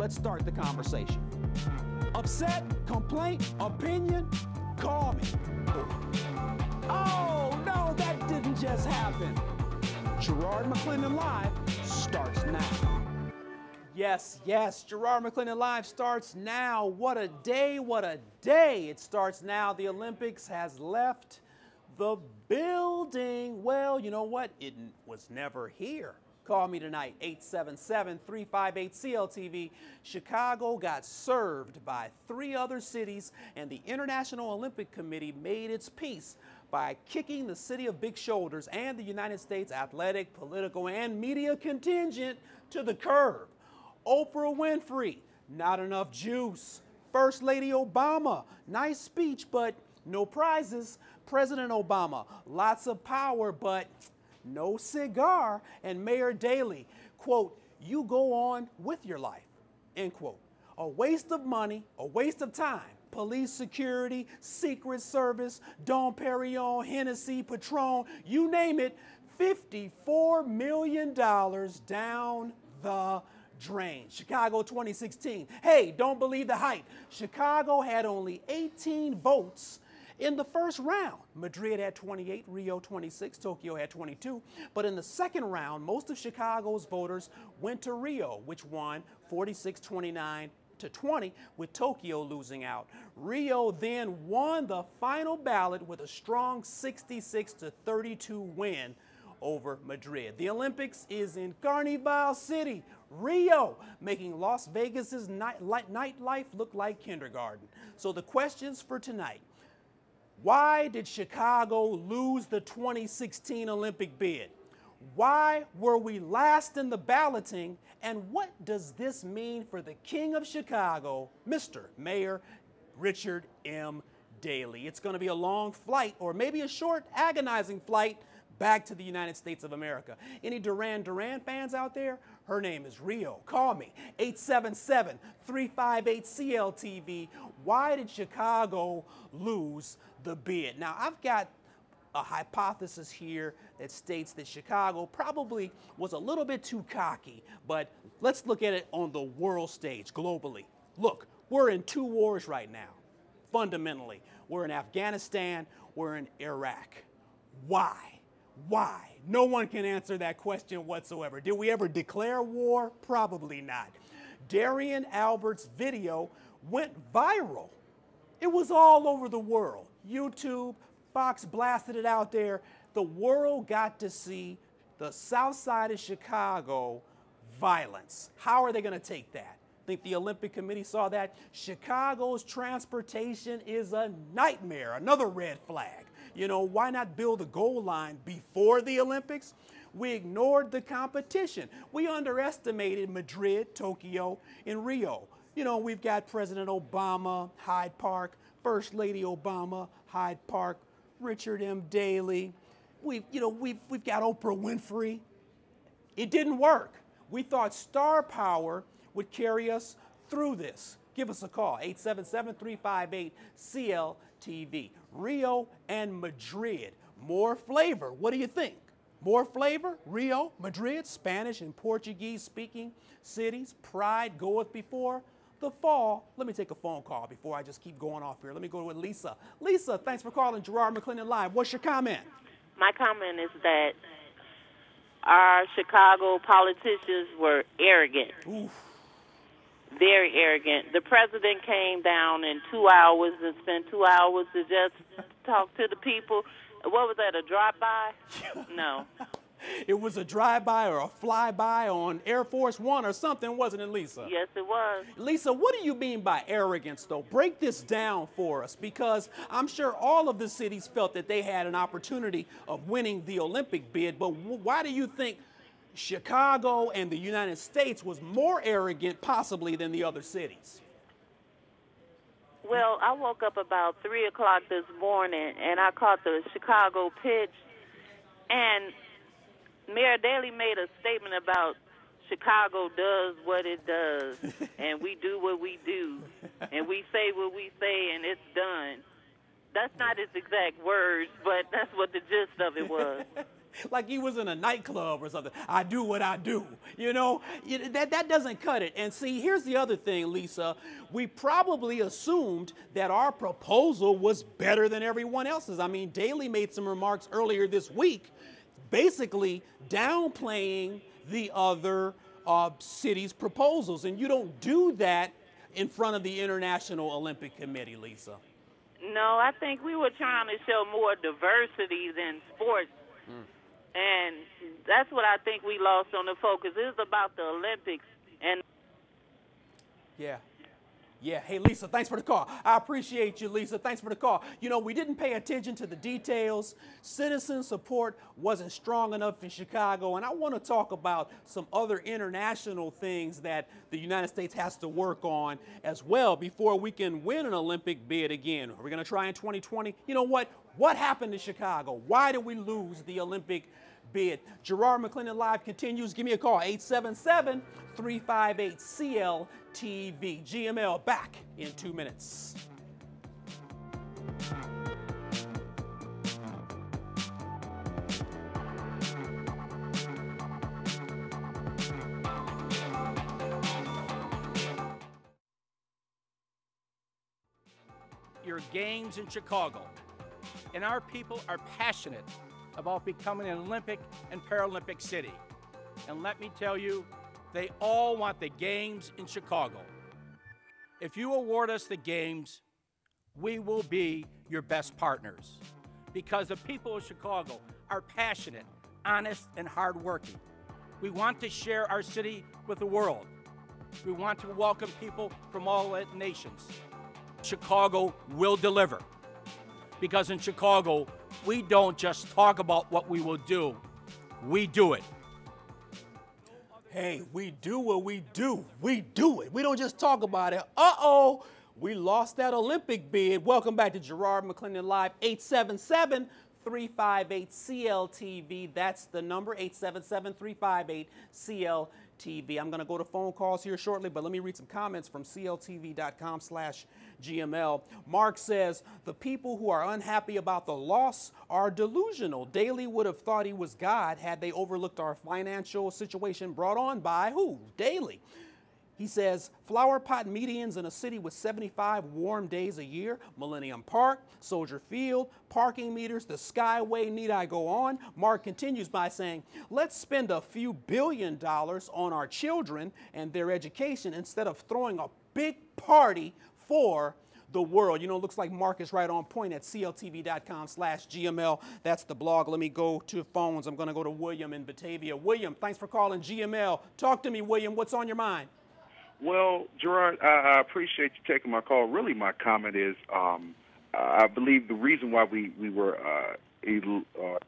Let's start the conversation. Upset, complaint, opinion, call me. Oh, no, that didn't just happen. Garrard McClendon Live starts now. Yes, Garrard McClendon Live starts now. What a day, what a day. It starts now. The Olympics has left the building. Well, you know what? It was never here. Call me tonight, 877-358-CLTV. Chicago got served by 3 other cities, and the International Olympic Committee made its peace by kicking the city of big shoulders and the United States athletic, political, and media contingent to the curb. Oprah Winfrey, not enough juice. First Lady Obama, nice speech, but no prizes. President Obama, lots of power, but no cigar. And Mayor Daley, quote, you go on with your life, end quote. A waste of money, a waste of time. Police security, Secret Service, Dom Perignon, Hennessy, Patron, you name it, $54 million down the drain. Chicago 2016. Hey, don't believe the hype. Chicago had only 18 votes in the first round. Madrid had 28, Rio 26, Tokyo had 22. But in the second round, most of Chicago's voters went to Rio, which won 46-29 to 20, with Tokyo losing out. Rio then won the final ballot with a strong 66-32 win over Madrid. The Olympics is in Carnival City, Rio, making Las Vegas's nightlife look like kindergarten. So the questions for tonight: why did Chicago lose the 2016 Olympic bid? Why were we last in the balloting? And what does this mean for the King of Chicago, Mr. Mayor Richard M. Daley? It's going to be a long flight, or maybe a short, agonizing flight back to the United States of America. Any Duran Duran fans out there? Her name is Rio. Call me, 877-358-CLTV. Why did Chicago lose the bid? Now, I've got a hypothesis here that states that Chicago probably was a little bit too cocky, but let's look at it on the world stage, globally. Look, we're in 2 wars right now, fundamentally. We're in Afghanistan, we're in Iraq. Why? Why? No one can answer that question whatsoever. Did we ever declare war? Probably not. Darian Albert's video went viral. It was all over the world. YouTube, Fox blasted it out there. The world got to see the south side of Chicago violence. How are they going to take that? Think the Olympic Committee saw that? Chicago's transportation is a nightmare. Another red flag. You know, why not build a goal line before the Olympics? We ignored the competition. We underestimated Madrid, Tokyo, and Rio. You know, we've got President Obama, Hyde Park, First Lady Obama, Hyde Park, Richard M. Daley. We've got Oprah Winfrey. It didn't work. We thought star power would carry us through this. Give us a call, 877-358-CLTV. Rio and Madrid, more flavor. What do you think? More flavor? Rio, Madrid, Spanish and Portuguese speaking cities, pride goeth before the fall. Let me take a phone call before I just keep going off here. Let me go with Lisa. Lisa, thanks for calling Garrard McClendon Live. What's your comment? My comment is that our Chicago politicians were arrogant. Oof. Very arrogant. The president came down in 2 hours and spent 2 hours to just talk to the people. What was that, a drive-by? No. It was a drive-by or a fly-by on Air Force One or something, wasn't it, Lisa? Yes, it was. Lisa, what do you mean by arrogance, though? Break this down for us, because I'm sure all of the cities felt that they had an opportunity of winning the Olympic bid, but why do you think Chicago and the United States was more arrogant, possibly, than the other cities? Well, I woke up about 3 o'clock this morning, and I caught the Chicago pitch, and Mayor Daley made a statement about Chicago does what it does, and we do what we do, and we say what we say, and it's done. That's not his exact words, but that's what the gist of it was. like he was in a nightclub or something. I do what I do. You know, that doesn't cut it. And see, here's the other thing, Lisa. We probably assumed that our proposal was better than everyone else's. I mean, Daley made some remarks earlier this week, basically downplaying the other cities' proposals. And you don't do that in front of the International Olympic Committee, Lisa. No, I think we were trying to show more diversity in sports. And that's what I think we lost on the focus. It's about the Olympics. And yeah. Hey, Lisa, thanks for the call. I appreciate you, Lisa. Thanks for the call. You know, we didn't pay attention to the details. Citizen support wasn't strong enough in Chicago. And I want to talk about some other international things that the United States has to work on as well before we can win an Olympic bid again. Are we going to try in 2020? You know what? What happened to Chicago? Why did we lose the Olympic bid? Garrard McClendon Live continues. Give me a call, 877-358-CLTV. GML back in 2 minutes. Your games in Chicago, and our people are passionate about becoming an Olympic and Paralympic city. And let me tell you, they all want the games in Chicago. If you award us the games, we will be your best partners, because the people of Chicago are passionate, honest, and hardworking. We want to share our city with the world. We want to welcome people from all nations. Chicago will deliver, because in Chicago, we don't just talk about what we will do, we do it. Hey, we do what we do. We do it. We don't just talk about it. Uh-oh, we lost that Olympic bid. Welcome back to Garrard McClendon Live, 877-358-CLTV. That's the number, 877-358-CLTV. I'm going to go to phone calls here shortly, but let me read some comments from cltv.com/GML. Mark says, the people who are unhappy about the loss are delusional. Daley would have thought he was God had they overlooked our financial situation brought on by who? Daley. He says, flower pot medians in a city with 75 warm days a year, Millennium Park, Soldier Field, parking meters, the Skyway, need I go on? Mark continues by saying, let's spend a few $1 billion on our children and their education instead of throwing a big party for the world. You know, it looks like Mark is right on point at cltv.com/GML. That's the blog. Let me go to phones. I'm going to go to William in Batavia. William, thanks for calling GML. Talk to me, William. What's on your mind? Well, Garrard, I appreciate you taking my call. Really, my comment is I believe the reason why we were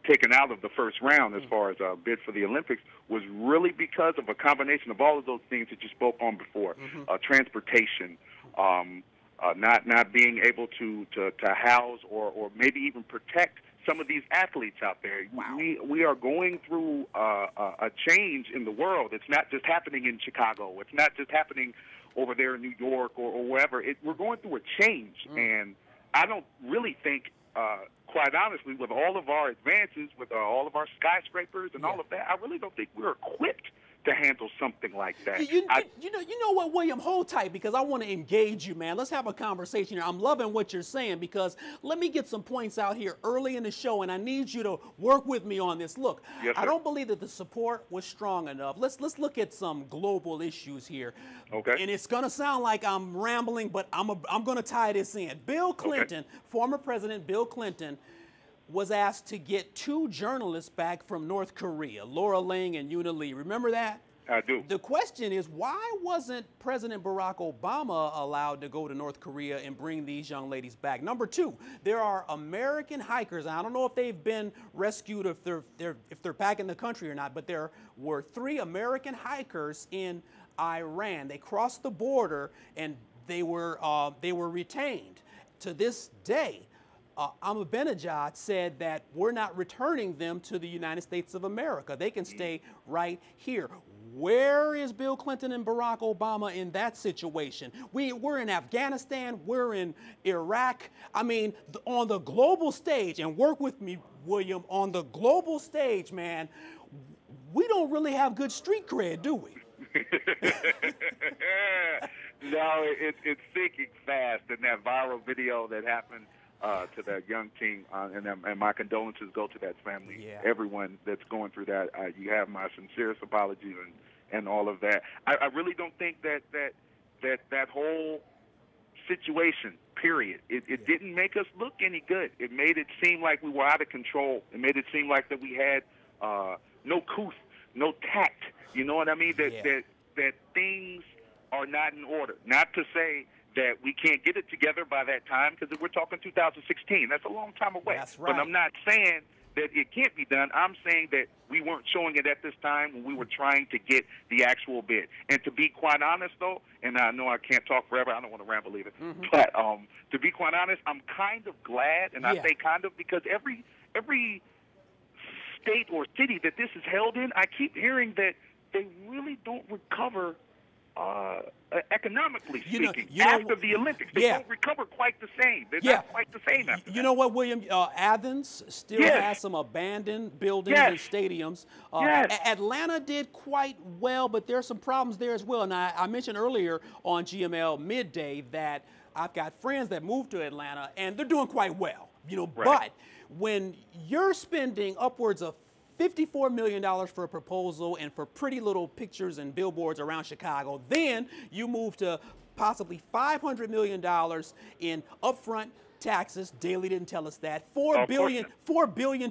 taken out of the first round as far as our bid for the Olympics was really because of a combination of all of those things that you spoke on before, transportation, not being able to house or maybe even protect some of these athletes out there. Wow. We are going through a change in the world. It's not just happening in Chicago. It's not just happening over there in New York or wherever. We're going through a change, and I don't really think, quite honestly, with all of our advances, with all of our skyscrapers and all of that, I really don't think we're equipped to handle something like that. You know what, William? Hold tight, because I want to engage you, man. Let's have a conversation here. I'm loving what you're saying, because let me get some points out here early in the show, and I need you to work with me on this. Look, yes, I don't believe that the support was strong enough. Let's look at some global issues here. Okay. And it's going to sound like I'm rambling, but I'm going to tie this in. Bill Clinton, former President Bill Clinton, was asked to get 2 journalists back from North Korea, Laura Lang and Una Lee. Remember that? I do. The question is, why wasn't President Barack Obama allowed to go to North Korea and bring these young ladies back? Number 2, there are American hikers. I don't know if they've been rescued, if they're back in the country or not, but there were 3 American hikers in Iran. They crossed the border and they were retained. To this day, Ahmadinejad said that we're not returning them to the United States of America. They can stay right here. Where is Bill Clinton and Barack Obama in that situation? We're in Afghanistan, we're in Iraq. I mean, on the global stage, and work with me, William, on the global stage, man, we don't really have good street cred, do we? No, it's sinking fast. And that viral video that happened to that young teen, and my condolences go to that family. Yeah. Everyone that's going through that, you have my sincerest apologies and all of that. I really don't think that whole situation, period, it didn't make us look any good. It made it seem like we were out of control. It made it seem like that we had no couth, no tact. You know what I mean? That things are not in order. Not to say that we can't get it together by that time, because we're talking 2016. That's a long time away. That's right. But I'm not saying that it can't be done. I'm saying that we weren't showing it at this time when we were trying to get the actual bid. And to be quite honest, though, and I know I can't talk forever. I don't want to ramble either. Mm-hmm. But to be quite honest, I'm kind of glad, and I say kind of because every state or city that this is held in, I keep hearing that they really don't recover economically speaking, after the Olympics. They don't recover quite the same. They're not quite the same after that. You know what, William? Athens still has some abandoned buildings and stadiums. Atlanta did quite well, but there's some problems there as well. And I mentioned earlier on GML Midday that I've got friends that moved to Atlanta, and they're doing quite well. You know, but when you're spending upwards of $54 million for a proposal and for pretty little pictures and billboards around Chicago, then you move to possibly $500 million in upfront taxes. Daley didn't tell us that. $4 billion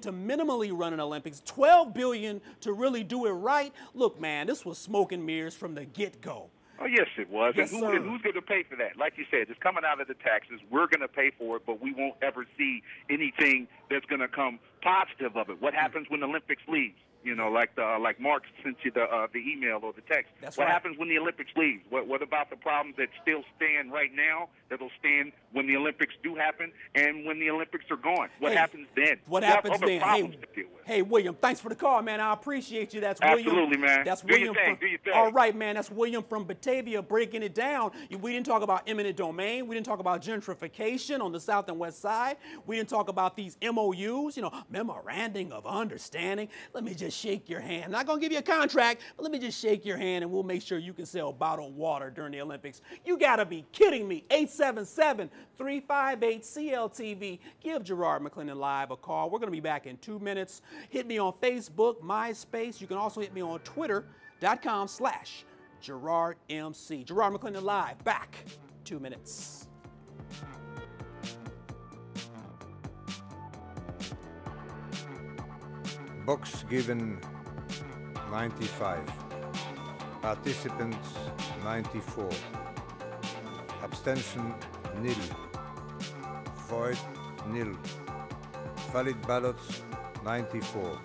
to minimally run an Olympics, $12 billion to really do it right. Look, man, this was smoke and mirrors from the get-go. Oh, yes, it was. Yes, and who's going to pay for that? Like you said, it's coming out of the taxes. We're going to pay for it, but we won't ever see anything that's going to come positive of it. What happens when the Olympics leaves? You know, like Mark sent you the email or the text. What happens when the Olympics leaves? What about the problems that still stand right now that'll stand when the Olympics do happen and when the Olympics are gone? What happens then? What happens then? Hey, William, thanks for the call, man. I appreciate you. That's William. Absolutely, man. That's do William. Your thing. Do your thing. All right, man. That's William from Batavia breaking it down. We didn't talk about eminent domain. We didn't talk about gentrification on the south and west side. We didn't talk about these MOUs, memorandum of understanding. Let me just shake your hand. I'm not going to give you a contract, but let me just shake your hand and we'll make sure you can sell bottled water during the Olympics. You got to be kidding me. 877-358-CLTV. Give Garrard McClendon Live a call. We're going to be back in 2 minutes. Hit me on Facebook, MySpace. You can also hit me on Twitter.com/GarrardMC. Garrard McClendon Live, back 2 minutes. Box given 95. Participants 94. Abstention nil. Void nil. Valid ballots 94.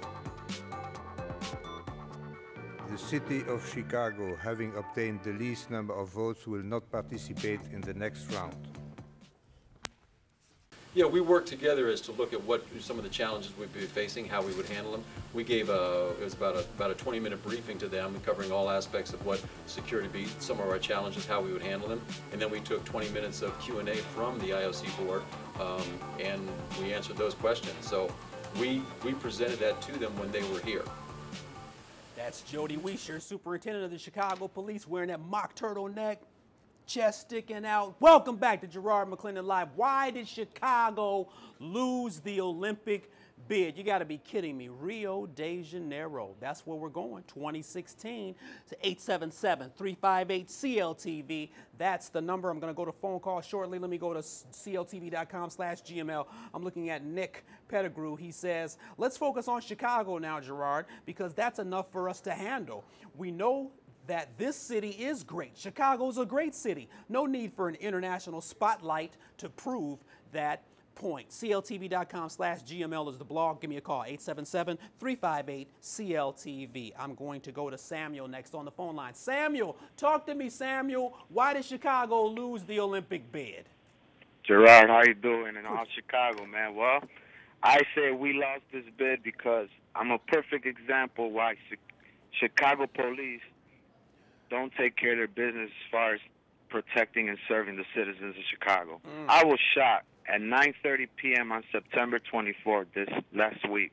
The city of Chicago, having obtained the least number of votes, will not participate in the next round. Yeah, we worked together as to look at what some of the challenges we'd be facing, how we would handle them. We gave it was about a 20-minute briefing to them, covering all aspects of what security be, some of our challenges, how we would handle them, and then we took 20 minutes of Q&A from the IOC board, and we answered those questions. So we presented that to them when they were here. That's Jody Weischer, superintendent of the Chicago Police, wearing that mock turtleneck, chest sticking out. Welcome back to Garrard McClendon Live. Why did Chicago lose the Olympic bid? You got to be kidding me. Rio de Janeiro. That's where we're going. 2016 to 877-358-CLTV. That's the number. I'm going to go to phone call shortly. Let me go to CLTV.com/GML. I'm looking at Nick Pettigrew. He says, let's focus on Chicago now, Garrard, because that's enough for us to handle. We know that this city is great. Chicago's a great city. No need for an international spotlight to prove that point. CLTV.com/GML is the blog. Give me a call, 877-358-CLTV. I'm going to go to Samuel next on the phone line. Samuel, talk to me, Samuel. Why did Chicago lose the Olympic bid? Garrard, how you doing? And all Chicago, man. Well, I say we lost this bid because I'm a perfect example why Chicago police don't take care of their business as far as protecting and serving the citizens of Chicago. I was shot at 9:30 p.m. on September 24th this last week,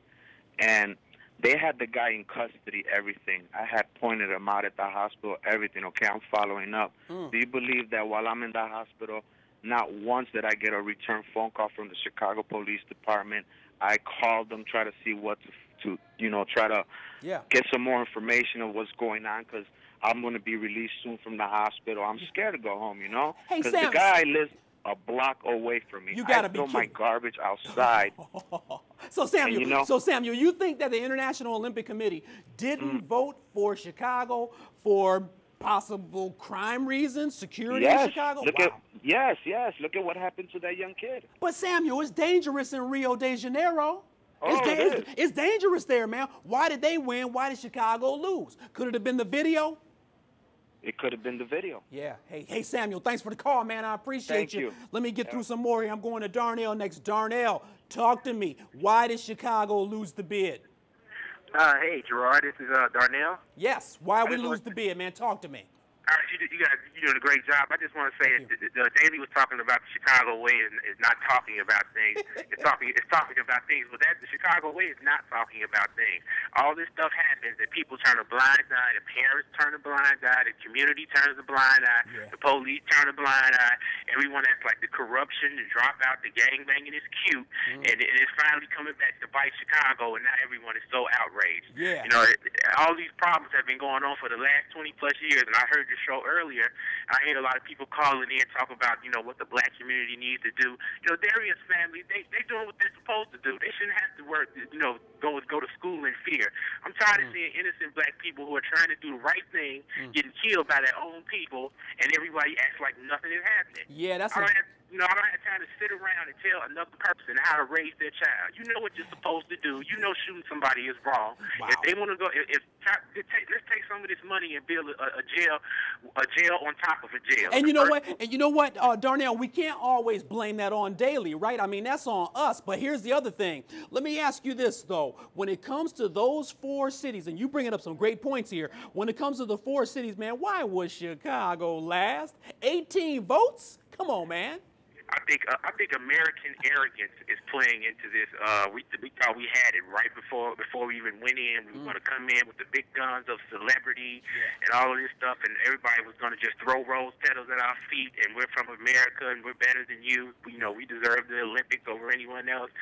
and they had the guy in custody, everything. I had pointed him out at the hospital, everything. Okay, I'm following up. Do you believe that while I'm in the hospital, not once did I get a return phone call from the Chicago Police Department? I called them, try to see what to try to get some more information of what's going on, because I'm going to be released soon from the hospital. I'm scared to go home, Hey, because Sam, the guy lives a block away from me. You gotta I be throw my kidding. garbage outside. So Samuel, And, Samuel, you think that the International Olympic Committee didn't vote for Chicago for possible crime reasons, security in Chicago? Yes. Look at what happened to that young kid. But Samuel, it's dangerous in Rio de Janeiro. It is. It's dangerous there, man. Why did they win? Why did Chicago lose? Could it have been the video? It could have been the video. Yeah. Hey, Samuel, thanks for the call, man. I appreciate Thank you. Let me get through some more here. I'm going to Darnell next. Darnell, talk to me. Why did Chicago lose the bid? Hey, Gerard, this is Darnell. Yes. Why we lose the bid, man? Talk to me. All right, you guys, you're doing a great job. I just want to say that Daly was talking about the Chicago way is not talking about things. It's talking about things, but the Chicago way is not talking about things. All this stuff happens, and people turn a blind eye. The parents turn a blind eye. The community turns a blind eye. The police turn a blind eye. Everyone acts like the corruption, the dropout, the gang banging is cute, and it's finally coming back to bite Chicago, and now everyone is so outraged. Yeah. All these problems have been going on for the last 20+ years, and I heard show earlier, I heard a lot of people calling in talk about, what the black community needs to do. Darius family, they doing what they're supposed to do. They shouldn't have to work, go to school in fear. I'm tired of seeing innocent black people who are trying to do the right thing getting killed by their own people, and everybody acts like nothing is happening. Yeah, that's I don't have time to sit around and tell another person how to raise their child. You know what you're supposed to do. You know shooting somebody is wrong. Wow. If they want to go, let's take some of this money and build a jail on top of a jail. And you know what? Darnell, we can't always blame that on Daly, right? I mean, that's on us. But here's the other thing. Let me ask you this, though. When it comes to those 4 cities, and you bringing up some great points here, when it comes to the 4 cities, man, why was Chicago last? 18 votes? Come on, man. I think American arrogance is playing into this. We thought we had it right before we even went in. We were going to come in with the big guns of celebrity and all of this stuff, and everybody was going to just throw rose petals at our feet. And we're from America, and we're better than you. We deserve the Olympics over anyone else.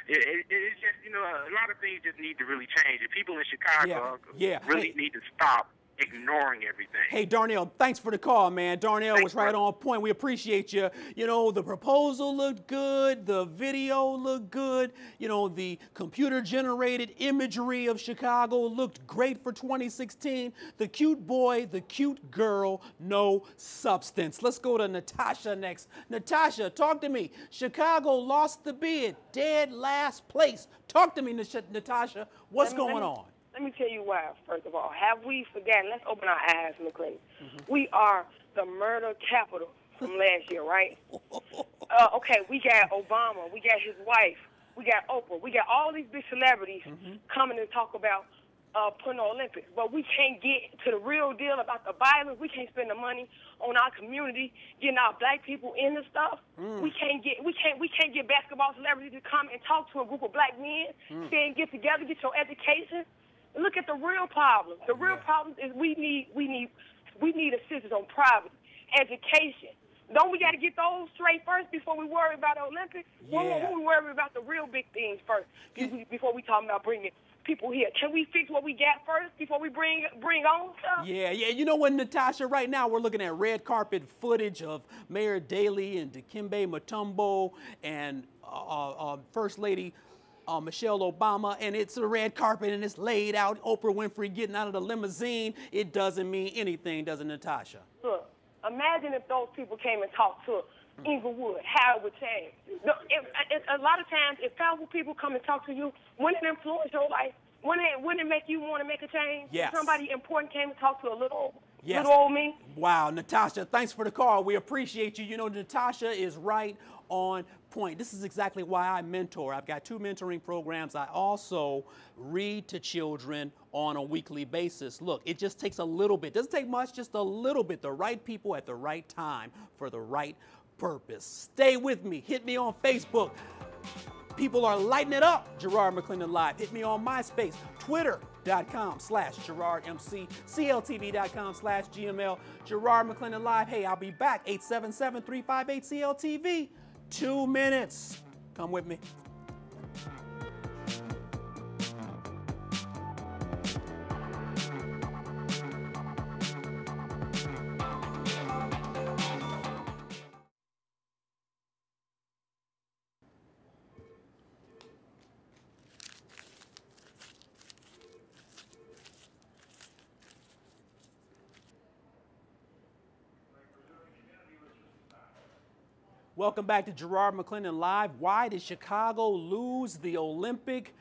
It's just a lot of things just need to really change. And people in Chicago really need to stop ignoring everything. Hey, Darnell, thanks for the call, man. Darnell was right on point. We appreciate you. The proposal looked good. The video looked good. The computer-generated imagery of Chicago looked great for 2016. The cute boy, the cute girl, no substance. Let's go to Natasha next. Natasha, talk to me. Chicago lost the bid. Dead last place. Talk to me, Natasha. What's going on? Let me tell you why, first of all. Have we forgotten? Let's open our eyes, McClain. We are the murder capital from last year, right? Okay, we got Obama. We got his wife. We got Oprah. We got all these big celebrities coming to talk about putting on Olympics. But we can't get to the real deal about the violence. We can't spend the money on our community, getting our black people in the stuff. We can't get basketball celebrities to come and talk to a group of black men, saying get together, get your education. Look at the real problem. The real problem is we need assistance on poverty, education. Don't we got to get those straight first before we worry about the Olympics? Yeah. We worry about the real big things first before we talk about bringing people here. Can we fix what we got first before we bring on stuff? Yeah. You know what, Natasha? Right now we're looking at red carpet footage of Mayor Daley and Dikembe Mutombo and First Lady Michelle Obama, and it's a red carpet and it's laid out. Oprah Winfrey getting out of the limousine. It doesn't mean anything, does it, Natasha? Look, imagine if those people came and talked to Inglewood, how it would change. A lot of times, if powerful people come and talk to you, wouldn't it influence your life? Wouldn't it make you want to make a change? Yes. If somebody important came and talked to a little Yes. Little old me. Wow, Natasha, thanks for the call. We appreciate you. You know, Natasha is right on point. This is exactly why I mentor. I've got 2 mentoring programs. I also read to children on a weekly basis. Look, it just takes a little bit. Doesn't take much, just a little bit. The right people at the right time for the right purpose. Stay with me. Hit me on Facebook. People are lighting it up. Gerard McClendon Live. Hit me on MySpace, Twitter.com/GerardMC, CLTV.com/GML, Gerard McClendon Live. Hey, I'll be back. 877-358-CLTV. 2 minutes. Come with me. Welcome back to Gerard McClendon Live. Why did Chicago lose the Olympic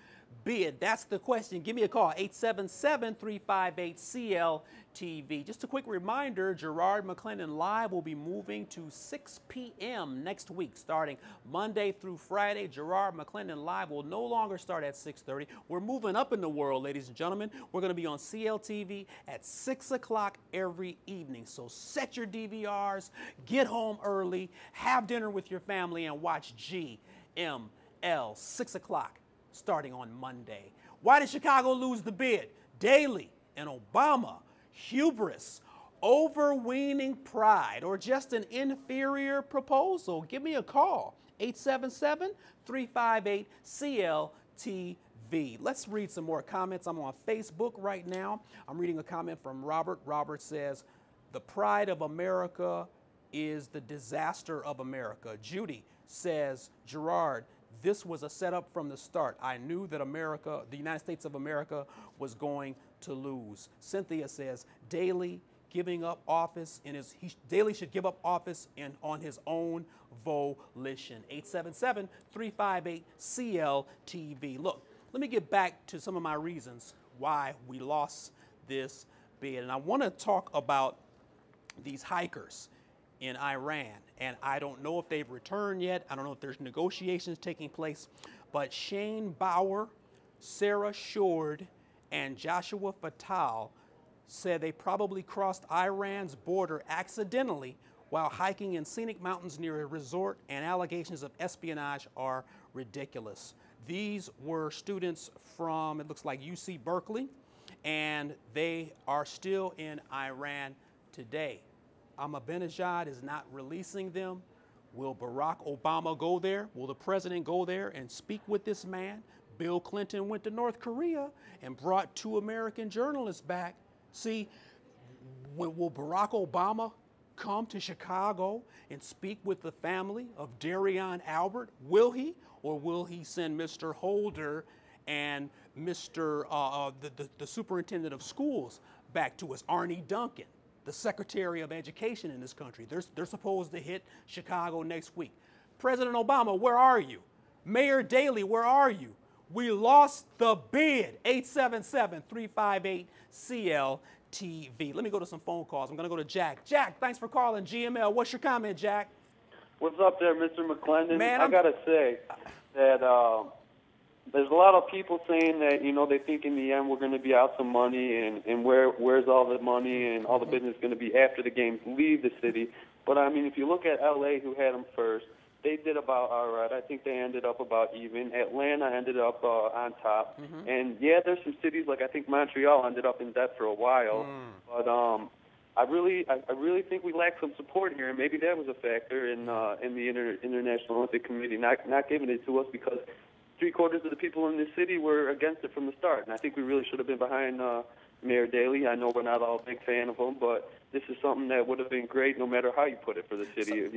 bid? That's the question. Give me a call, 877-358-CLTV. Just a quick reminder, Gerard McClendon Live will be moving to 6 p.m. next week, starting Monday through Friday. Gerard McClendon Live will no longer start at 6:30. We're moving up in the world, ladies and gentlemen. We're going to be on CLTV at 6 o'clock every evening. So set your DVRs, get home early, have dinner with your family, and watch GML, 6 o'clock. Starting on Monday. Why did Chicago lose the bid? Daley and Obama, hubris, overweening pride, or just an inferior proposal? Give me a call, 877-358-CLTV. Let's read some more comments. I'm on Facebook right now. I'm reading a comment from Robert. Robert says, the pride of America is the disaster of America. Judy says, Gerard, this was a setup from the start. I knew that America, the United States of America, was going to lose. Cynthia says, Daley giving up office Daley should give up office on his own volition. 877-358-CLTV. Look, let me get back to some of my reasons why we lost this bid. And I want to talk about these hikers in Iran, and I don't know if they've returned yet. I don't know if there's negotiations taking place, but Shane Bauer, Sarah Shord, and Joshua Fatal said they probably crossed Iran's border accidentally while hiking in scenic mountains near a resort, and allegations of espionage are ridiculous. These were students from, it looks like, UC Berkeley, and they are still in Iran today. Ahmadinejad is not releasing them. Will Barack Obama go there? Will the president go there and speak with this man? Bill Clinton went to North Korea and brought 2 American journalists back. See, will Barack Obama come to Chicago and speak with the family of Darion Albert? Will he? Or will he send Mr. Holder and Mr. The superintendent of schools back to us, Arnie Duncan, the Secretary of Education in this country? They're supposed to hit Chicago next week. President Obama, where are you? Mayor Daley, where are you? We lost the bid. 877-358-CLTV. Let me go to some phone calls. I'm going to go to Jack. Jack, thanks for calling GML. What's your comment, Jack? What's up there, Mr. McClendon? Man, I got to say that there's a lot of people saying that, they think in the end we're going to be out some money, and where's all the money and all the business going to be after the games leave the city. But, I mean, if you look at L.A., who had them first, they did about all right. I think they ended up about even. Atlanta ended up on top. Mm-hmm. And, yeah, there's some cities, like I think Montreal ended up in debt for a while. But I really think we lack some support here, and maybe that was a factor in the International Olympic Committee not giving it to us, because 3/4 of the people in this city were against it from the start. And I think we really should have been behind Mayor Daley. I know we're not all a big fan of him, but this is something that would have been great no matter how you put it for the city,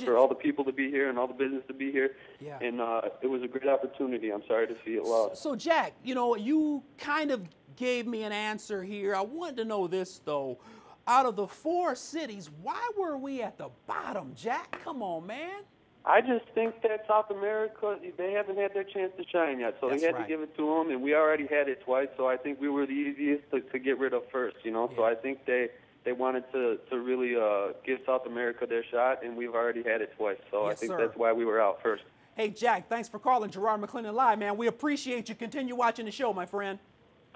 for all the people to be here and all the business to be here. Yeah. And it was a great opportunity. I'm sorry to see it lost. So, Jack, you kind of gave me an answer here. I wanted to know this, though. Out of the 4 cities, why were we at the bottom, Jack? Come on, man. I just think that South America, they haven't had their chance to shine yet, so they had to give it to them, and we already had it twice, so I think we were the easiest to get rid of first, So I think they they wanted to really give South America their shot, and we've already had it twice. So Yes, I think sir. that's why we were out first. Hey, Jack, thanks for calling Gerard McClendon Live, man. We appreciate you. Continue watching the show, my friend.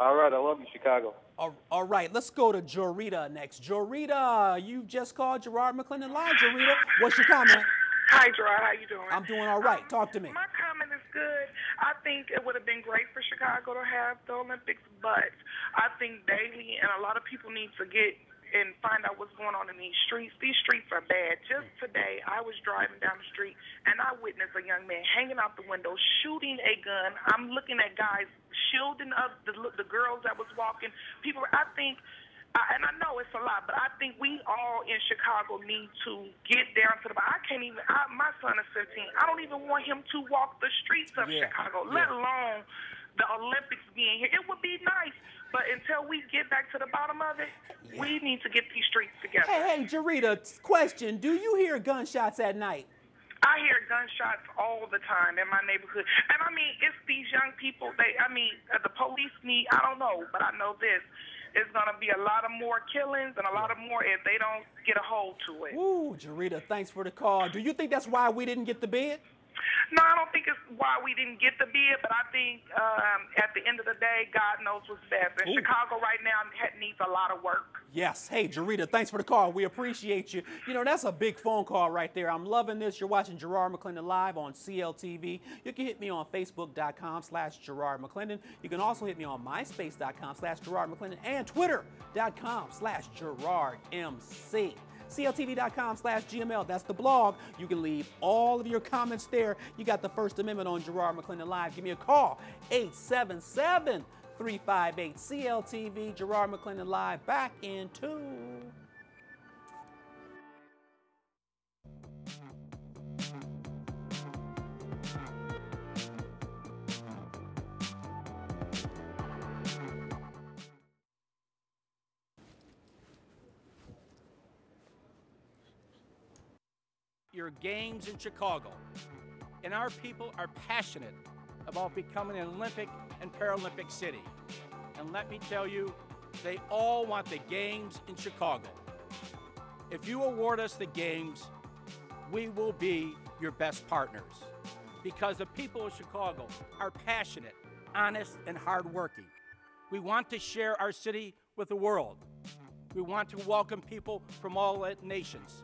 All right, I love you, Chicago. All right, let's go to Jorita next. Jorita, you just called Gerard McClendon Live. Jorita, what's your comment? Hi, Gerard. How you doing? I'm doing all right. Talk to me. My comment is good. I think it would have been great for Chicago to have the Olympics, but I think Daley and a lot of people need to get and find out what's going on in these streets. These streets are bad. Just today, I was driving down the street, and I witnessed a young man hanging out the window, shooting a gun. I'm looking at guys shielding up the girls that was walking. People, I think, and I know it's a lot, but I think we all in Chicago need to get down to the bottom. I can't even, my son is 15. I don't even want him to walk the streets of Chicago, let alone the Olympics being here. It would be nice, but until we get back to the bottom of it, we need to get these streets together. Hey, Jorita, question. Do you hear gunshots at night? I hear gunshots all the time in my neighborhood. And, I mean, it's these young people. The police need, I don't know, but I know this. It's going to be a lot of more killings and a lot of more if they don't get a hold to it. Ooh, Jorita, thanks for the call. Do you think that's why we didn't get the bid? No, I don't think it's why we didn't get the bid, but I think at the end of the day, God knows what's best. And Chicago right now needs a lot of work. Yes. Hey, Jorita, thanks for the call. We appreciate you. You know, that's a big phone call right there. I'm loving this. You're watching Gerard McClendon Live on CLTV. You can hit me on Facebook.com/Gerard McClendon. You can also hit me on MySpace.com/Gerard McClendon and Twitter.com/GerardMC. CLTV.com/GML. That's the blog. You can leave all of your comments there. You got the First Amendment on Gerard McClendon Live. Give me a call, 877-358-CLTV. Gerard McClendon Live, back in 2. Your games in Chicago, and our people are passionate about becoming an Olympic and Paralympic city. And let me tell you, they all want the games in Chicago. If you award us the games, we will be your best partners, because the people of Chicago are passionate, honest, and hardworking. We want to share our city with the world. We want to welcome people from all nations.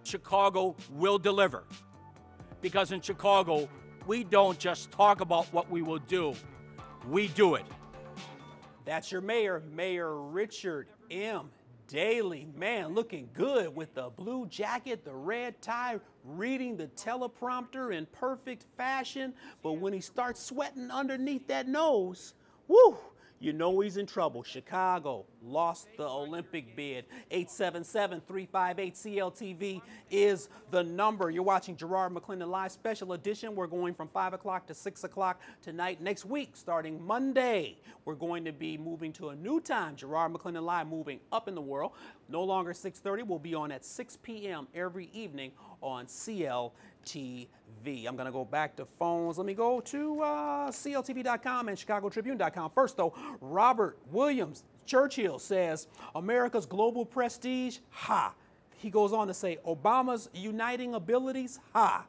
Chicago will deliver, because in Chicago, we don't just talk about what we will do, we do it. That's your mayor, Mayor Richard M. Daley. Man, looking good with the blue jacket, the red tie, reading the teleprompter in perfect fashion. But when he starts sweating underneath that nose, whoo, you know he's in trouble. Chicago lost the Olympic bid. 877-358-CLTV is the number. You're watching Gerard McClendon Live Special Edition. We're going from 5 o'clock to 6 o'clock tonight. Next week, starting Monday, we're going to be moving to a new time. Gerard McClendon Live moving up in the world. No longer 6:30. We'll be on at 6 p.m. every evening on CLTV. I'm going to go back to phones. Let me go to CLTV.com and ChicagoTribune.com. First, though, Robert Williams Churchill says, America's global prestige, ha. He goes on to say, Obama's uniting abilities, ha.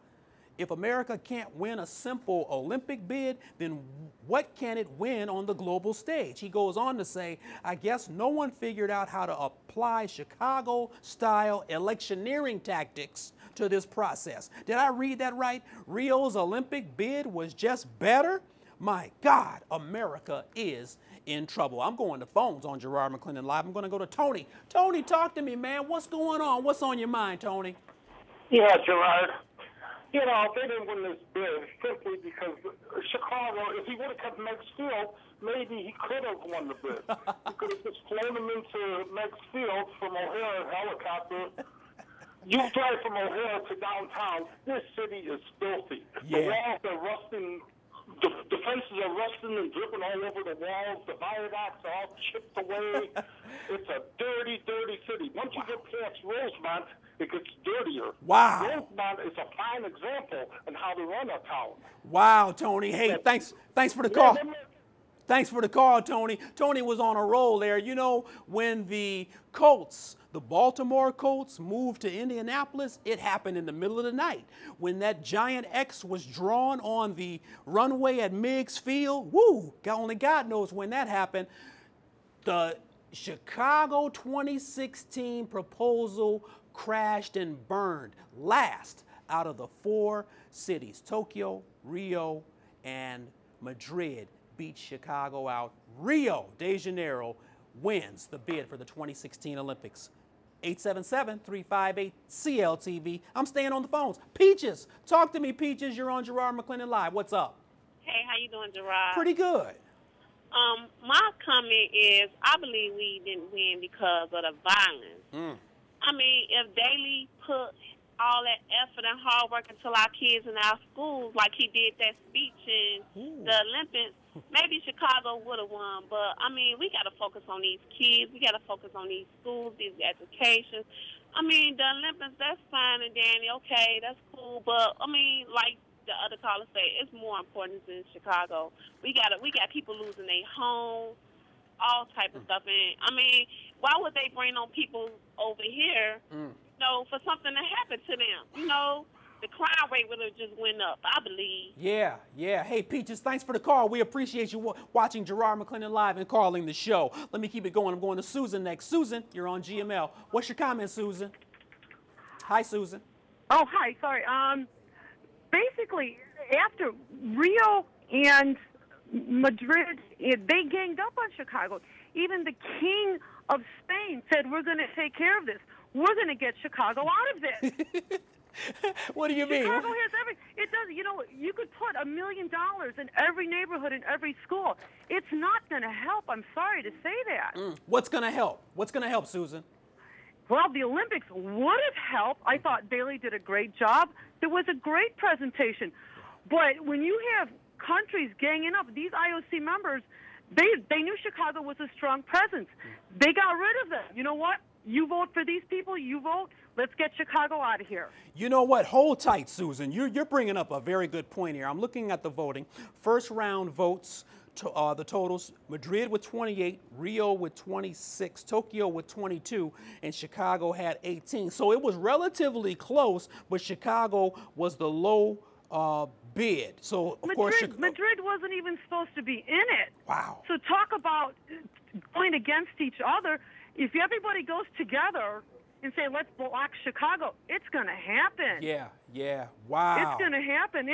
If America can't win a simple Olympic bid, then what can it win on the global stage? He goes on to say, I guess no one figured out how to apply Chicago-style electioneering tactics to this process. Did I read that right? Rio's Olympic bid was just better? My God, America is in trouble. I'm going to phones on Gerard McClendon Live. I'm going to go to Tony. Tony, talk to me, man. What's going on? What's on your mind, Tony? Yeah, Gerard. You know, they didn't win this bid simply because Chicago, if he would have kept Mex Field, maybe he could have won the bid. He could have just flown him into Mex Field from O'Hare helicopter. You drive from O'Hare to downtown, this city is filthy. The walls are rusting. The fences are rusting and dripping all over the walls. The viaducts are all chipped away. It's a dirty, dirty city. Once you get past Rosemont, it gets dirtier. Wow. Rosemont is a fine example on how to run a town. Wow, Tony. Hey, thanks for the call. Thanks for the call, Tony. Tony was on a roll there. You know, when the Colts, the Baltimore Colts, moved to Indianapolis, it happened in the middle of the night. When that giant X was drawn on the runway at Meigs Field, woo, only God knows when that happened. The Chicago 2016 proposal crashed and burned last out of the 4 cities. Tokyo, Rio, and Madrid beat Chicago out. Rio de Janeiro wins the bid for the 2016 Olympics. 877-358-CLTV. I'm staying on the phones. Peaches, talk to me, Peaches. You're on Gerard McClendon Live. What's up? Hey, how you doing, Gerard? Pretty good. My comment is I believe we didn't win because of the violence. I mean, if Daley put all that effort and hard work into our kids in our schools like he did that speech in the Olympics, maybe Chicago would have won. But, I mean, we got to focus on these kids. We got to focus on these schools, these educations. I mean, the Olympics, that's fine and dandy. Okay, that's cool. But, I mean, like the other callers say, it's more important than Chicago. We got people losing their homes, all type of stuff. And, I mean, why would they bring on people over here, you know, for something to happen to them? You know, the crime rate would have just went up, I believe. Yeah. Hey, Peaches, thanks for the call. We appreciate you watching Gerard McClendon Live and calling the show. Let me keep it going. I'm going to Susan next. Susan, you're on GML. What's your comment, Susan? Hi, Susan. Oh, hi. Sorry. Basically, after Rio and Madrid, they ganged up on Chicago. Even the king of Spain said, we're going to take care of this. We're going to get Chicago out of this. What do you mean? Chicago has it does, you know, you could put $1 million in every neighborhood, in every school. It's not going to help. I'm sorry to say that. What's going to help? What's going to help, Susan? Well, the Olympics would have helped. I thought Bailey did a great job. There was a great presentation. But when you have countries ganging up, these IOC members, they knew Chicago was a strong presence. They got rid of them. You know what? You vote for these people, you vote. Let's get Chicago out of here. You know what? Hold tight, Susan. You're bringing up a very good point here. I'm looking at the voting. First round votes, the totals, Madrid with 28, Rio with 26, Tokyo with 22, and Chicago had 18. So it was relatively close, but Chicago was the low bid. So, of course, Madrid wasn't even supposed to be in it. Wow. So talk about going against each other. If everybody goes together and say, let's block Chicago, it's going to happen. Yeah. Wow. It's going to happen.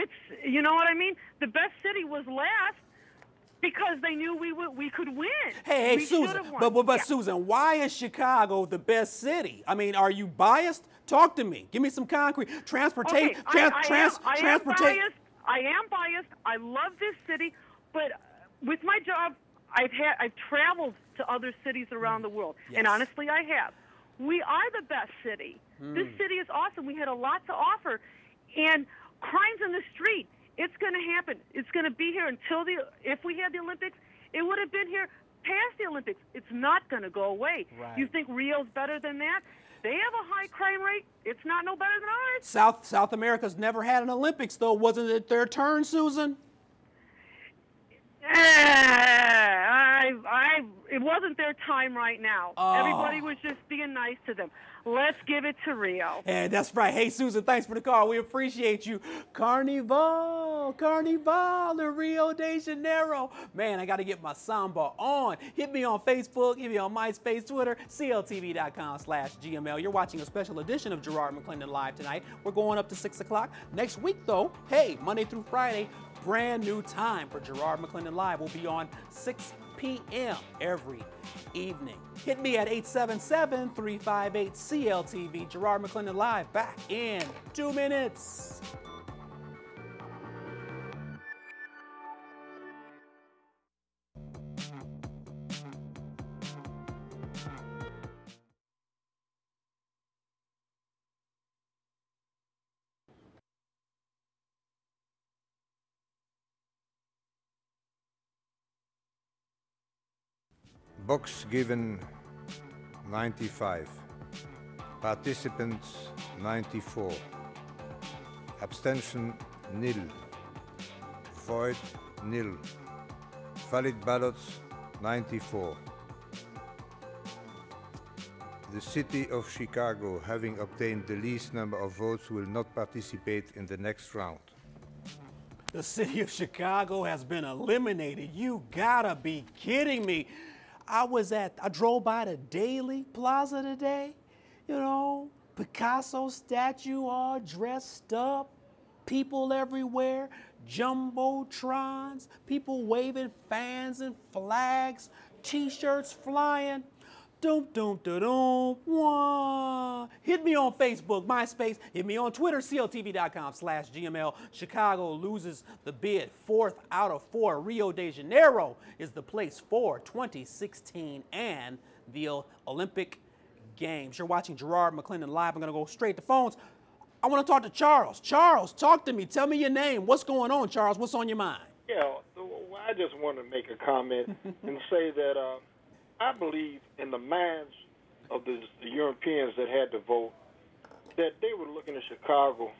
You know what I mean? The best city was last because they knew we could win. Hey, Susan, but Susan, why is Chicago the best city? I mean, are you biased? Talk to me. Give me some concrete. Transportation. I am biased. I love this city, but with my job, I've traveled to other cities around the world, and honestly, I have. We are the best city. This city is awesome. We had a lot to offer, and crimes in the street. It's going to happen. It's going to be here if we had the Olympics, it would have been here past the Olympics. It's not going to go away. Right. You think Rio's better than that? They have a high crime rate. It's not no better than ours. South America's never had an Olympics, though. Wasn't it their turn, Susan? It wasn't their time right now. Everybody was just being nice to them. Let's give it to Rio. And that's right. Hey, Susan, thanks for the call. We appreciate you. Carnival in Rio de Janeiro. Man, I got to get my samba on. Hit me on Facebook, hit me on MySpace, Twitter, CLTV.com/GML. You're watching a special edition of Gerard McClendon Live tonight. We're going up to 6 o'clock. Next week, though, hey, Monday through Friday, brand new time for Gerard McClendon Live. We'll be on 6 p.m. every evening. Hit me at 877-358-CLTV. Gerard McClendon Live, back in 2 minutes. Box given 95. Participants 94. Abstention nil. Void nil. Valid ballots 94. The city of Chicago, having obtained the least number of votes, will not participate in the next round. The city of Chicago has been eliminated. You gotta be kidding me. I drove by the Daily Plaza today, you know, Picasso statue all dressed up, people everywhere, jumbotrons, people waving fans and flags, t-shirts flying. Doom, doom, doom, doom, wah. Hit me on Facebook, MySpace. Hit me on Twitter, cltv.com/GML. Chicago loses the bid. 4th out of 4. Rio de Janeiro is the place for 2016 and the Olympic Games. You're watching Garrard McClendon Live. I'm going to go straight to phones. I want to talk to Charles. Charles, talk to me. Tell me your name. What's going on, Charles? What's on your mind? Yeah, well, I just want to make a comment and say that I believe in the minds of the Europeans that had to vote that they were looking at Chicago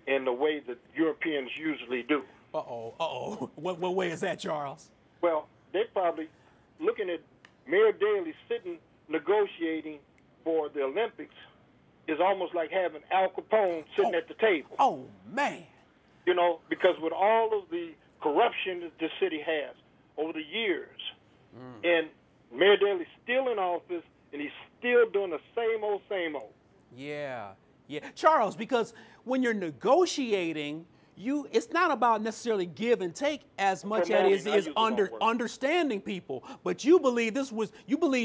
in the way that Europeans usually do. Uh-oh. What way is that, Charles? Well, they probably looking at Mayor Daley sitting negotiating for the Olympics is almost like having Al Capone sitting at the table. Oh, man. You know, because with all of the corruption that the city has over the years, and Mayor Daley's still in office, and he's still doing the same old, same old. Yeah. Charles, because when you're negotiating, it's not about necessarily give and take as much as it is understanding people. But you believe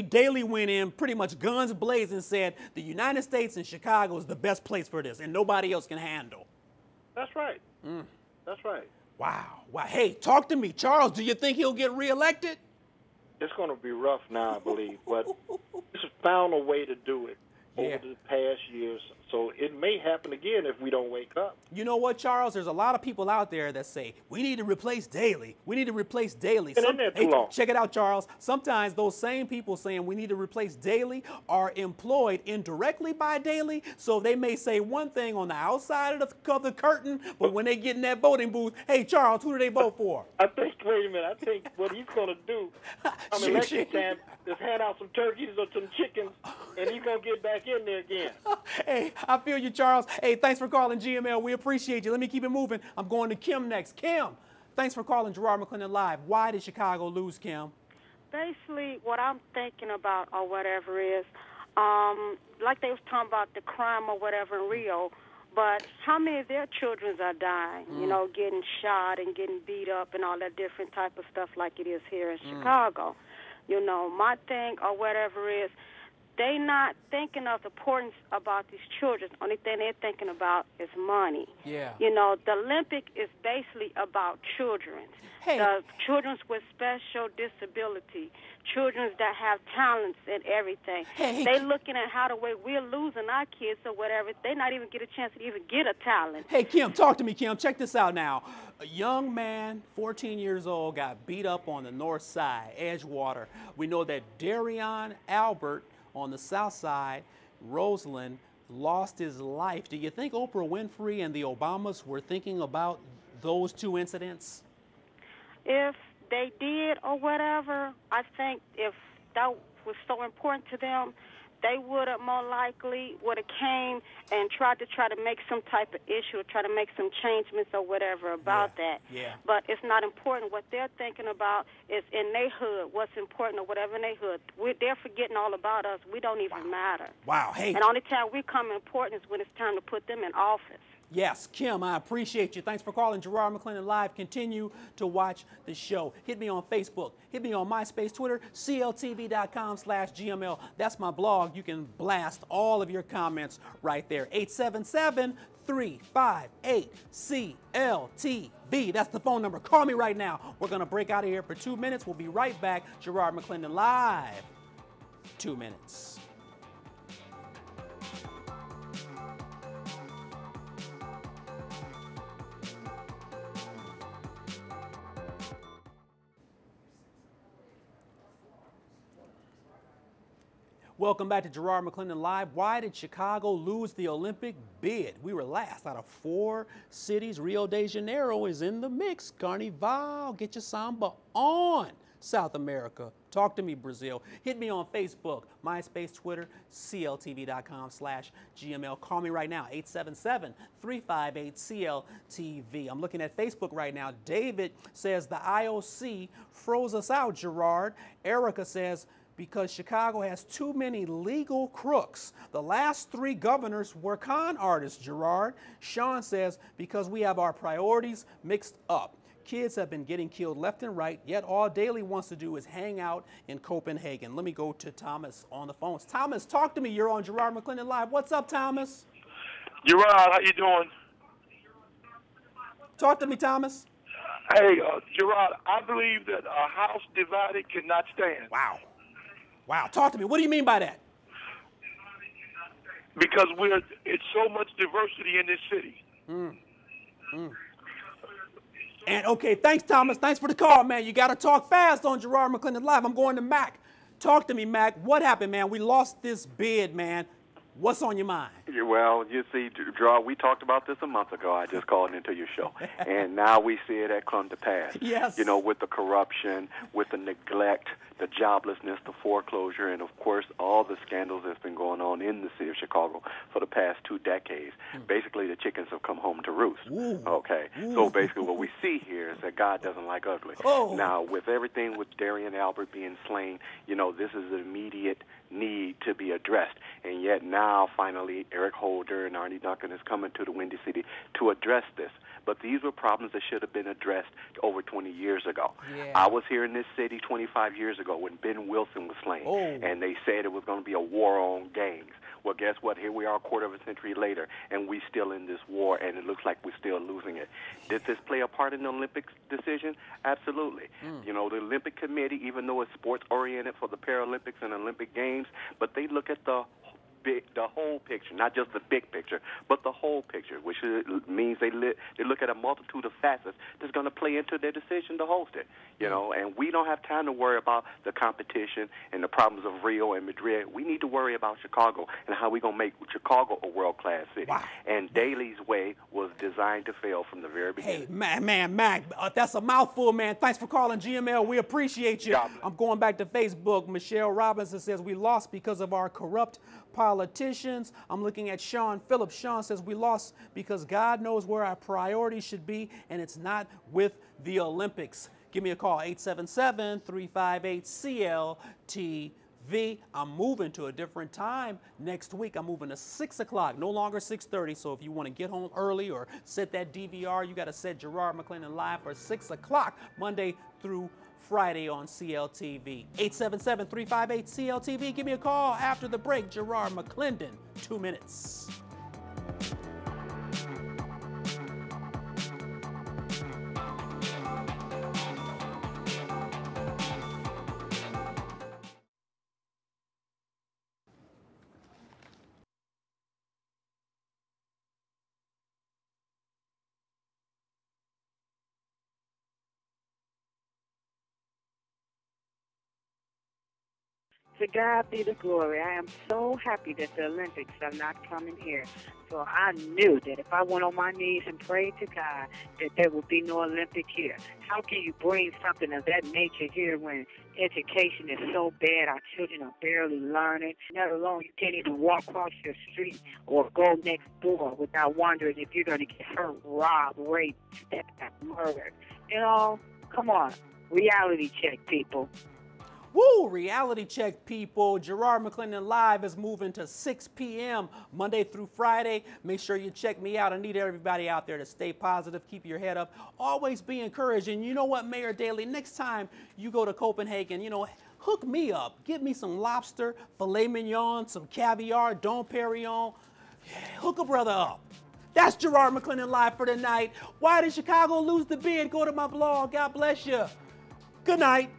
Daley went in pretty much guns blazing and said the United States and Chicago is the best place for this, and nobody else can handle. That's right. That's right. Wow. Hey, talk to me. Charles, do you think he'll get reelected? It's going to be rough now, I believe, but he's found a way to do it over the past years. So it may happen again if we don't wake up. You know what, Charles? There's a lot of people out there that say, we need to replace Daley. We need to replace Daley. Been in there too long. Check it out, Charles. Sometimes those same people saying we need to replace Daley are employed indirectly by Daley. So they may say one thing on the outside of the curtain, but when they get in that voting booth, hey, Charles, who do they vote for? I think what he's going to do on election time is hand out some turkeys or some chickens, and he's going to get back in there again. Hey, I feel you, Charles. Hey, thanks for calling GML. We appreciate you. Let me keep it moving. I'm going to Kim next. Kim, thanks for calling Garrard McClendon Live. Why did Chicago lose, Kim? Basically, what I'm thinking about or whatever is, like they was talking about the crime or whatever in Rio, but how many of their children are dying, you know, getting shot and getting beat up and all that different type of stuff like it is here in Chicago. You know, my thing or whatever is, they not thinking of the importance about these children. The only thing they're thinking about is money. Yeah. You know, the Olympic is basically about children. Hey. The children with special disability, children that have talents and everything. Hey. They looking at how the way we're losing our kids or whatever. They not even get a chance to even get a talent. Hey, Kim, talk to me, Kim. Check this out now. A young man, 14 years old, got beat up on the north side, Edgewater. We know that Darion Albert on the south side, Roseland, lost his life. Do you think Oprah Winfrey and the Obamas were thinking about those two incidents? If they did or whatever, I think if that was so important to them, they would have more likely would have came and tried to make some type of issue or try to make some changements or whatever about that. Yeah. But it's not important. What they're thinking about is in their hood, what's important or whatever in their hood. They're forgetting all about us. We don't even matter. Wow. Hey. And the only time we come important is when it's time to put them in office. Yes, Kim, I appreciate you. Thanks for calling Garrard McClendon Live. Continue to watch the show. Hit me on Facebook. Hit me on MySpace, Twitter, cltv.com/GML. That's my blog. You can blast all of your comments right there. 877-358-CLTV. That's the phone number. Call me right now. We're going to break out of here for 2 minutes. We'll be right back. Garrard McClendon Live. 2 minutes. Welcome back to Gerard McClendon Live. Why did Chicago lose the Olympic bid? We were last out of 4 cities. Rio de Janeiro is in the mix. Carnival, get your samba on. South America. Talk to me, Brazil. Hit me on Facebook, MySpace, Twitter, CLTV.com/GML. Call me right now, 877-358-CLTV. I'm looking at Facebook right now. David says the IOC froze us out, Gerard. Erica says, because Chicago has too many legal crooks. The last 3 governors were con artists, Gerard. Sean says, because we have our priorities mixed up. Kids have been getting killed left and right, yet all Daley wants to do is hang out in Copenhagen. Let me go to Thomas on the phones. Thomas, talk to me. You're on Gerard McClendon Live. What's up, Thomas? Gerard, how you doing? Talk to me, Thomas. Hey, Gerard, I believe that a house divided cannot stand. Wow. Wow. Talk to me. What do you mean by that? Because it's so much diversity in this city. And okay, thanks, Thomas. Thanks for the call, man. You got to talk fast on Gerard McClendon Live. I'm going to Mac. Talk to me, Mac. What happened, man? We lost this bid, man. What's on your mind? Well, you see, Gerard, we talked about this a month ago. I just called into your show. And now we see it had come to pass. Yes. You know, with the corruption, with the neglect, the joblessness, the foreclosure, and, of course, all the scandals that's been going on in the city of Chicago for the past 2 decades. Basically, the chickens have come home to roost. Okay. So basically what we see here is that God doesn't like ugly. Now, with everything with Darian Albert being slain, you know, this is an immediate need to be addressed. And yet now, finally, Eric Holder and Arnie Duncan is coming to the Windy City to address this. But these were problems that should have been addressed over 20 years ago. Yeah. I was here in this city 25 years ago when Ben Wilson was slain, and they said it was going to be a war on gangs. Well, guess what? Here we are a quarter of a century later, and we still in this war, and it looks like we're still losing it. Did this play a part in the Olympics decision? Absolutely. You know, the Olympic Committee, even though it's sports-oriented for the Paralympics and Olympic Games, but they look at the whole picture, not just the big picture, but the whole picture, which means they look at a multitude of facets that's going to play into their decision to host it, you know, and we don't have time to worry about the competition and the problems of Rio and Madrid. We need to worry about Chicago and how we're going to make Chicago a world-class city. Wow. And Daley's way was designed to fail from the very beginning. Hey, Mac, that's a mouthful, man. Thanks for calling GML. We appreciate you. I'm going back to Facebook. Michelle Robinson says we lost because of our corrupt politicians. I'm looking at Sean Phillips. Sean says we lost because God knows where our priorities should be, and it's not with the Olympics. Give me a call, 877-358-CLTV. I'm moving to a different time next week. I'm moving to 6 o'clock, no longer 6:30. So if you want to get home early or set that DVR, you got to set Gerard McClendon Live for 6 o'clock, Monday through Friday on CLTV. 877-358-CLTV. Give me a call after the break. Gerard McClendon, 2 minutes. To God be the glory. I am so happy that the Olympics are not coming here. So I knew that if I went on my knees and prayed to God that there would be no Olympic here. How can you bring something of that nature here when education is so bad? Our children are barely learning. Let alone you can't even walk across your street or go next door without wondering if you're going to get hurt, robbed, raped, murdered. You know, come on. Reality check, people. Woo! Reality check, people. Gerard McClendon Live is moving to 6 p.m. Monday through Friday. Make sure you check me out. I need everybody out there to stay positive, keep your head up, always be encouraged. And you know what, Mayor Daley, next time you go to Copenhagen, you know, hook me up. Get me some lobster, filet mignon, some caviar, Dom Perignon. Hook a brother up. That's Gerard McClendon Live for tonight. Why did Chicago lose the bid? Go to my blog. God bless you. Good night.